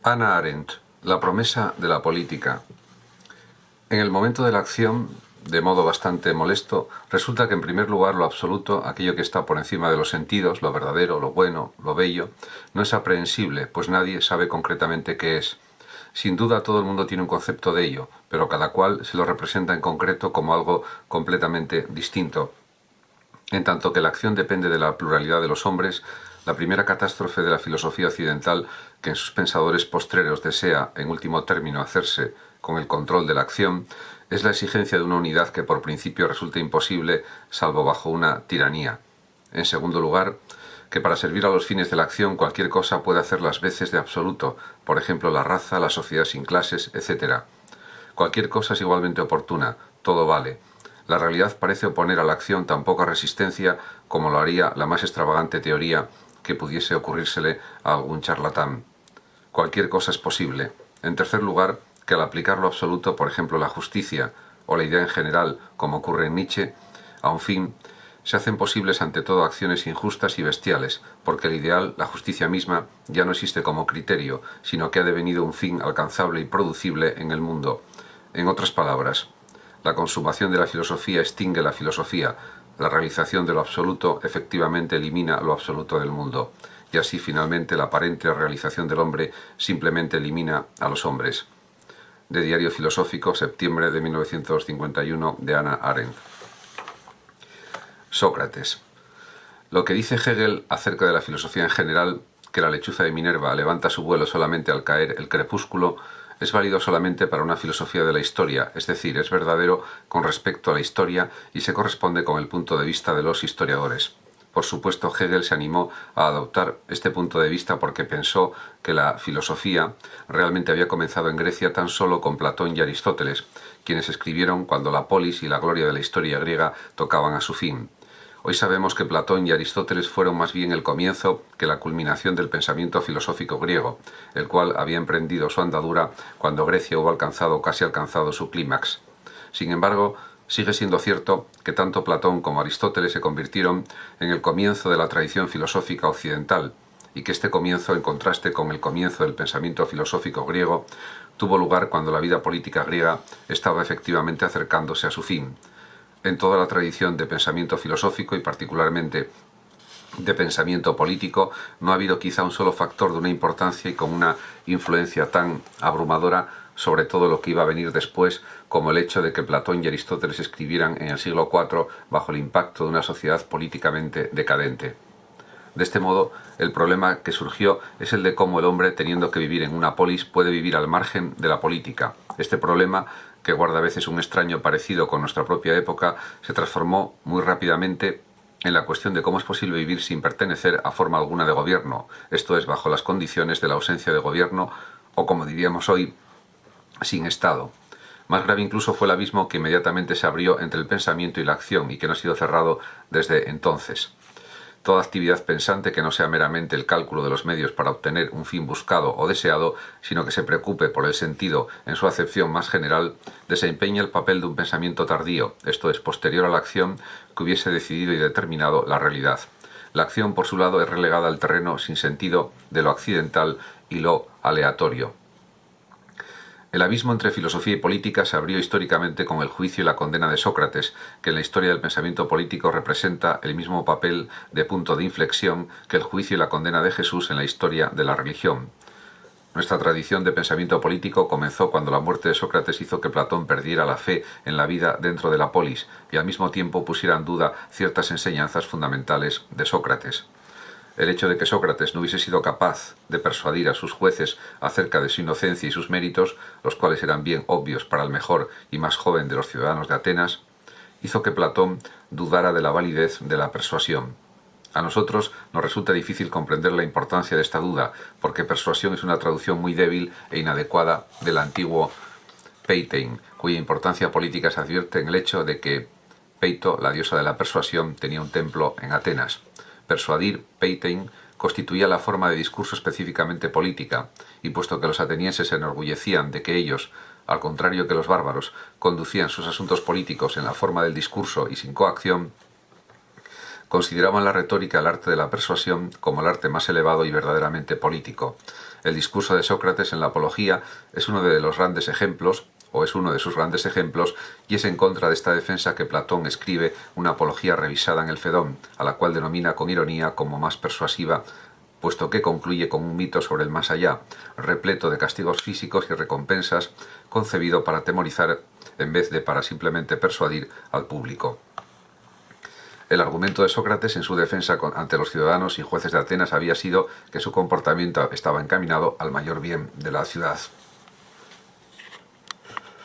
Hannah Arendt, la promesa de la política. En el momento de la acción, de modo bastante molesto, resulta que en primer lugar lo absoluto, aquello que está por encima de los sentidos, lo verdadero, lo bueno, lo bello, no es aprehensible, pues nadie sabe concretamente qué es. Sin duda todo el mundo tiene un concepto de ello, pero cada cual se lo representa en concreto como algo completamente distinto. En tanto que la acción depende de la pluralidad de los hombres, la primera catástrofe de la filosofía occidental, que en sus pensadores postreros desea, en último término, hacerse con el control de la acción, es la exigencia de una unidad que por principio resulta imposible, salvo bajo una tiranía. En segundo lugar, que para servir a los fines de la acción cualquier cosa puede hacer las veces de absoluto, por ejemplo la raza, la sociedad sin clases, etc. Cualquier cosa es igualmente oportuna, todo vale. La realidad parece oponer a la acción tan poca resistencia como lo haría la más extravagante teoría que pudiese ocurrírsele a algún charlatán. Cualquier cosa es posible. En tercer lugar, que al aplicar lo absoluto, por ejemplo la justicia o la idea en general, como ocurre en Nietzsche, a un fin, se hacen posibles ante todo acciones injustas y bestiales, porque el ideal, la justicia misma, ya no existe como criterio, sino que ha devenido un fin alcanzable y producible en el mundo. En otras palabras, la consumación de la filosofía extingue la filosofía, la realización de lo absoluto efectivamente elimina lo absoluto del mundo, y así finalmente la aparente realización del hombre simplemente elimina a los hombres. De Diario Filosófico, septiembre de 1951, de Hannah Arendt. Sócrates. Lo que dice Hegel acerca de la filosofía en general, que la lechuza de Minerva levanta su vuelo solamente al caer el crepúsculo, es válido solamente para una filosofía de la historia, es decir, es verdadero con respecto a la historia y se corresponde con el punto de vista de los historiadores. Por supuesto, Hegel se animó a adoptar este punto de vista porque pensó que la filosofía realmente había comenzado en Grecia tan solo con Platón y Aristóteles, quienes escribieron cuando la polis y la gloria de la historia griega tocaban a su fin. Hoy sabemos que Platón y Aristóteles fueron más bien el comienzo que la culminación del pensamiento filosófico griego, el cual había emprendido su andadura cuando Grecia hubo casi alcanzado su clímax. Sin embargo, sigue siendo cierto que tanto Platón como Aristóteles se convirtieron en el comienzo de la tradición filosófica occidental, y que este comienzo, en contraste con el comienzo del pensamiento filosófico griego, tuvo lugar cuando la vida política griega estaba efectivamente acercándose a su fin. En toda la tradición de pensamiento filosófico y particularmente de pensamiento político, no ha habido quizá un solo factor de una importancia y con una influencia tan abrumadora sobre todo lo que iba a venir después, como el hecho de que Platón y Aristóteles escribieran en el siglo IV bajo el impacto de una sociedad políticamente decadente. De este modo, el problema que surgió es el de cómo el hombre, teniendo que vivir en una polis, puede vivir al margen de la política. Este problema, que guarda a veces un extraño parecido con nuestra propia época, se transformó muy rápidamente en la cuestión de cómo es posible vivir sin pertenecer a forma alguna de gobierno, esto es, bajo las condiciones de la ausencia de gobierno, o como diríamos hoy, sin Estado. Más grave incluso fue el abismo que inmediatamente se abrió entre el pensamiento y la acción y que no ha sido cerrado desde entonces. Toda actividad pensante que no sea meramente el cálculo de los medios para obtener un fin buscado o deseado, sino que se preocupe por el sentido en su acepción más general, desempeña el papel de un pensamiento tardío, esto es, posterior a la acción que hubiese decidido y determinado la realidad. La acción, por su lado, es relegada al terreno sin sentido de lo accidental y lo aleatorio. El abismo entre filosofía y política se abrió históricamente con el juicio y la condena de Sócrates, que en la historia del pensamiento político representa el mismo papel de punto de inflexión que el juicio y la condena de Jesús en la historia de la religión. Nuestra tradición de pensamiento político comenzó cuando la muerte de Sócrates hizo que Platón perdiera la fe en la vida dentro de la polis y al mismo tiempo pusiera en duda ciertas enseñanzas fundamentales de Sócrates. El hecho de que Sócrates no hubiese sido capaz de persuadir a sus jueces acerca de su inocencia y sus méritos, los cuales eran bien obvios para el mejor y más joven de los ciudadanos de Atenas, hizo que Platón dudara de la validez de la persuasión. A nosotros nos resulta difícil comprender la importancia de esta duda, porque persuasión es una traducción muy débil e inadecuada del antiguo peitein, cuya importancia política se advierte en el hecho de que Peito, la diosa de la persuasión, tenía un templo en Atenas. Persuadir, peitein, constituía la forma de discurso específicamente política, y puesto que los atenienses se enorgullecían de que ellos, al contrario que los bárbaros, conducían sus asuntos políticos en la forma del discurso y sin coacción, consideraban la retórica el arte de la persuasión como el arte más elevado y verdaderamente político. El discurso de Sócrates en la Apología es uno de los grandes ejemplos, o es uno de sus grandes ejemplos, y es en contra de esta defensa que Platón escribe una apología revisada en el Fedón, a la cual denomina con ironía como más persuasiva, puesto que concluye con un mito sobre el más allá, repleto de castigos físicos y recompensas, concebido para atemorizar en vez de para simplemente persuadir al público. El argumento de Sócrates en su defensa ante los ciudadanos y jueces de Atenas había sido que su comportamiento estaba encaminado al mayor bien de la ciudad.